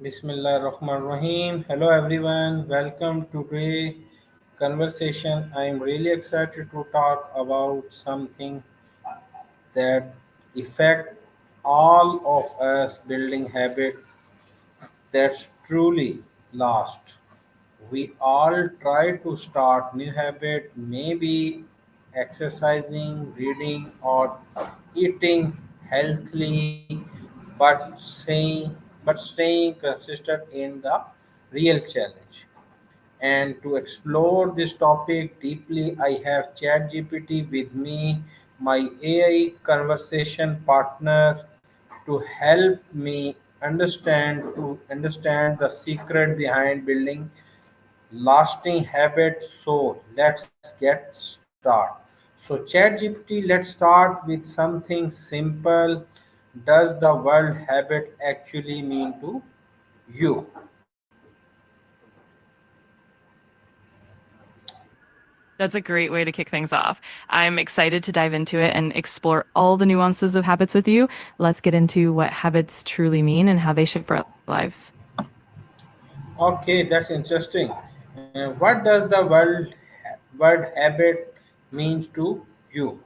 Bismillah Rahman Rahim. Hello everyone. Welcome to today's conversation. I am really excited to talk about something that affect all of us building habit that's truly last. We all try to start new habit, maybe exercising, reading, or eating healthily, but staying consistent in the real challenge. And to explore this topic deeply, I have ChatGPT with me, my AI conversation partner, to help me understand the secret behind building lasting habits. So let's get started. So ChatGPT, let's start with something simple. Does the word habit actually mean to you? That's a great way to kick things off. I'm excited to dive into it and explore all the nuances of habits with you. Let's get into what habits truly mean and how they shape our lives. Okay, that's interesting. What does the word habit means to you?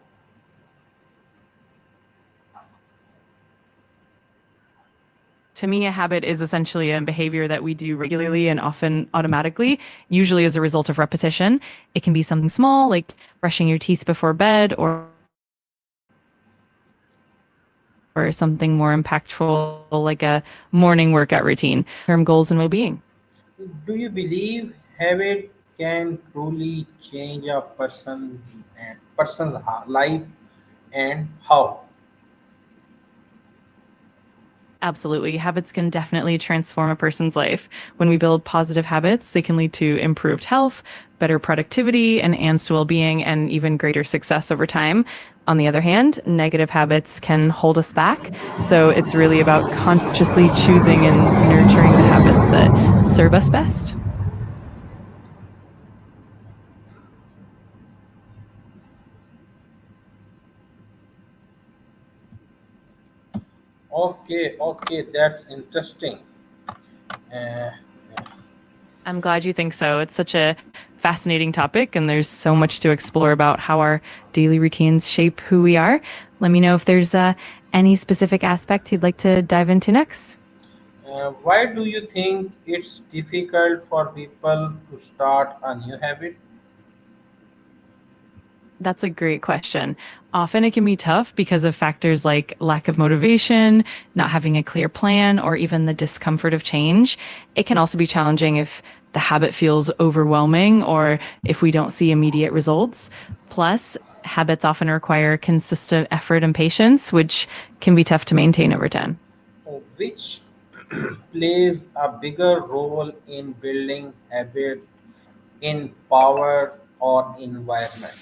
To me, a habit is essentially a behavior that we do regularly and often automatically, usually as a result of repetition. It can be something small, like brushing your teeth before bed, or something more impactful, like a morning workout routine, term goals and well being. Do you believe habit can truly change a person's life, and how? Absolutely. Habits can definitely transform a person's life. When we build positive habits, they can lead to improved health, better productivity, and enhanced well being, and even greater success over time. On the other hand, negative habits can hold us back. So it's really about consciously choosing and nurturing the habits that serve us best. Okay, that's interesting. Uh, I'm glad you think so. It's such a fascinating topic, and there's so much to explore about how our daily routines shape who we are. Let me know if there's any specific aspect you'd like to dive into next. why do you think it's difficult for people to start a new habit? That's a great question. Often it can be tough because of factors like lack of motivation, not having a clear plan, or even the discomfort of change. It can also be challenging if the habit feels overwhelming or if we don't see immediate results. Plus, habits often require consistent effort and patience, which can be tough to maintain over time. Which plays a bigger role in building habit, in power or environment?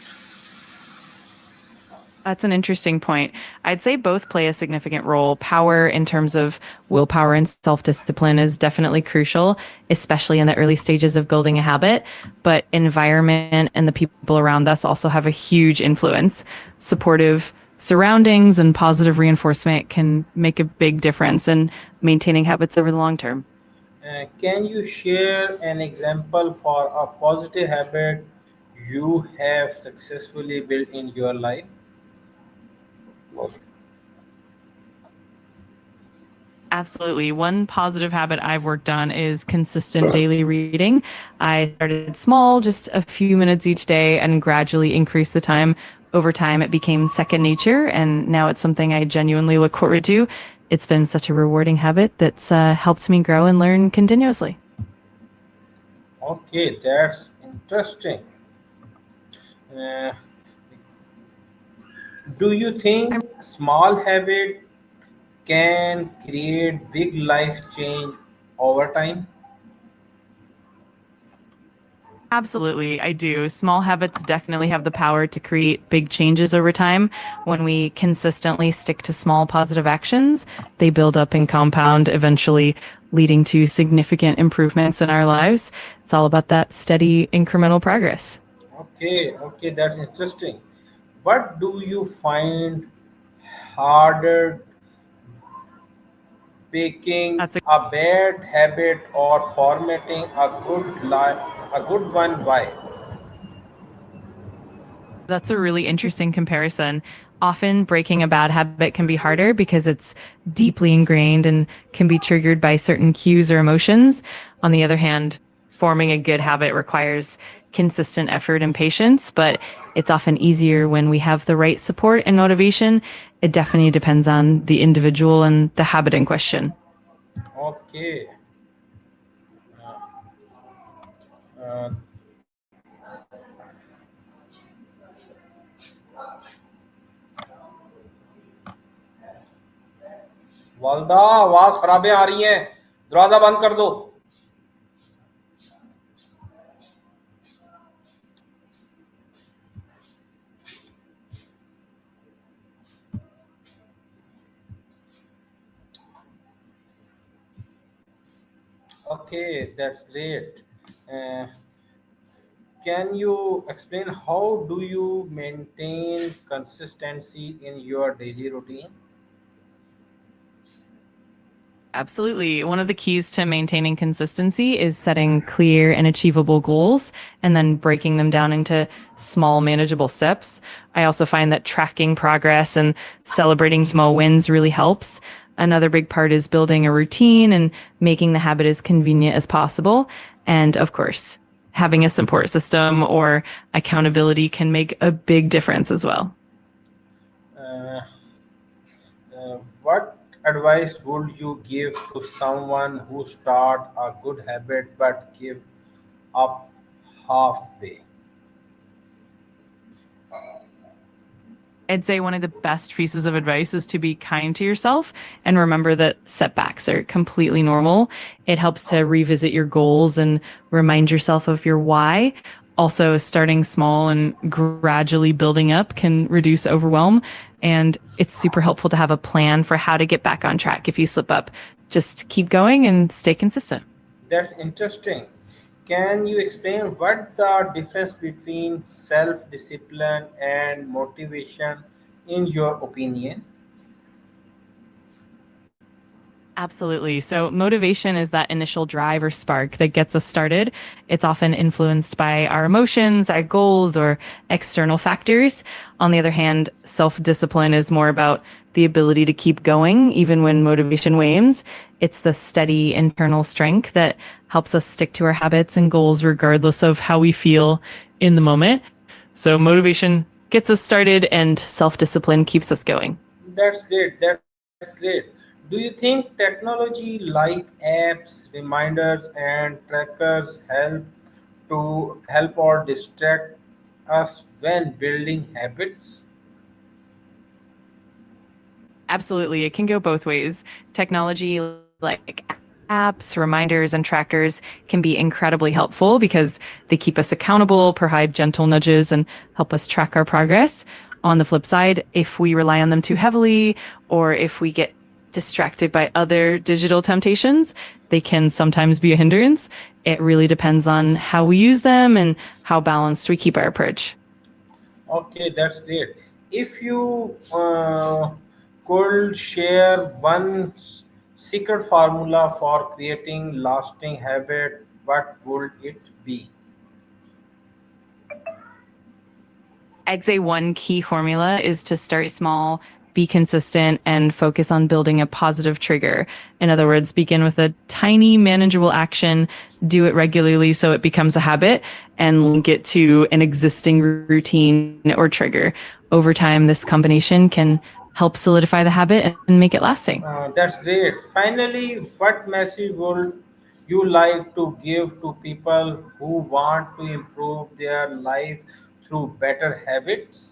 That's an interesting point. I'd say both play a significant role. Power in terms of willpower and self discipline is definitely crucial, especially in the early stages of building a habit. But environment and the people around us also have a huge influence. Supportive surroundings and positive reinforcement can make a big difference in maintaining habits over the long term. Can you share an example for a positive habit you have successfully built in your life? Absolutely. One positive habit I've worked on is consistent daily reading. I started small, just a few minutes each day, and gradually increased the time. Over time, it became second nature, and now it's something I genuinely look forward to. It's been such a rewarding habit that's helped me grow and learn continuously. Okay, that's interesting. Uh, do you think small habit can create big life change over time? Absolutely, I do. Small habits definitely have the power to create big changes over time. When we consistently stick to small positive actions, they build up and compound, eventually leading to significant improvements in our lives. It's all about that steady incremental progress. Okay, that's interesting. What do you find harder picking That's a bad habit or formatting a good one. Why? That's a really interesting comparison. Often breaking a bad habit can be harder because it's deeply ingrained and can be triggered by certain cues or emotions. On the other hand, forming a good habit requires consistent effort and patience, but it's often easier when we have the right support and motivation. It definitely depends on the individual and the habit in question. Okay. uh, वालदा आवाज खराबे आ रही हैं, दरवाजा बंद कर दो. Okay, that's great. uh, can you explain how do you maintain consistency in your daily routine? Absolutely. One of the keys to maintaining consistency is setting clear and achievable goals and then breaking them down into small, manageable steps. I also find that tracking progress and celebrating small wins really helps. Another big part is building a routine and making the habit as convenient as possible. And of course, having a support system or accountability can make a big difference as well. uh, what advice would you give to someone who start a good habit but give up halfway? I'd say one of the best pieces of advice is to be kind to yourself and remember that setbacks are completely normal. It helps to revisit your goals and remind yourself of your why. Also, starting small and gradually building up can reduce overwhelm. And it's super helpful to have a plan for how to get back on track if you slip up. Just keep going and stay consistent. That's interesting. Can you explain what the difference between self discipline and motivation in your opinion? Absolutely. So, motivation is that initial drive or spark that gets us started. It's often influenced by our emotions, our goals, or external factors. On the other hand, self discipline is more about the ability to keep going even when motivation wanes. It's the steady internal strength that helps us stick to our habits and goals regardless of how we feel in the moment. So, motivation gets us started, and self discipline keeps us going. That's great. That's great. Do you think technology like apps, reminders, and trackers help or distract us when building habits? Absolutely. It can go both ways. Technology like apps, reminders, and trackers can be incredibly helpful because they keep us accountable, provide gentle nudges, and help us track our progress. On the flip side, if we rely on them too heavily or if we get distracted by other digital temptations, they can sometimes be a hindrance. It really depends on how we use them and how balanced we keep our approach. Okay, that's great. If you could share one secret formula for creating lasting habit, what would it be? I'd say one key formula is to start small, be consistent, and focus on building a positive trigger. In other words, begin with a tiny, manageable action, do it regularly so it becomes a habit, and link it to an existing routine or trigger. Over time, this combination can help solidify the habit and make it lasting. That's great. Finally, what message would you like to give to people who want to improve their life through better habits?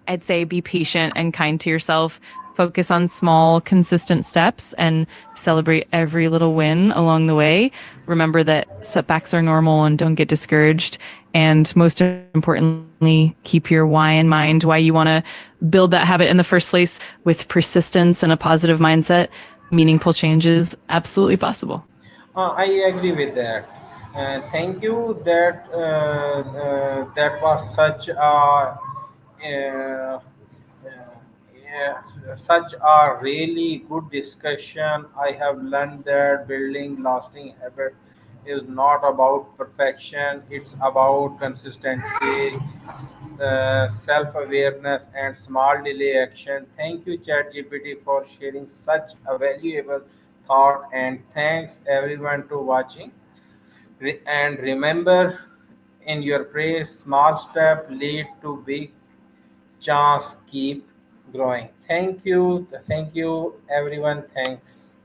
I'd say be patient and kind to yourself. Focus on small, consistent steps and celebrate every little win along the way. Remember that setbacks are normal and don't get discouraged. And most importantly, keep your why in mind, why you want to build that habit in the first place. With persistence and a positive mindset, meaningful change is absolutely possible. I agree with that. Thank you. That was such a Yeah, such a really good discussion. I have learned that building lasting habit is not about perfection. It's about consistency, self-awareness, and small daily action. Thank you, ChatGPT, for sharing such a valuable thought, and thanks everyone to watching. And remember, in your praise, small step lead to big chance. Keep growing. Thank you everyone. Thanks.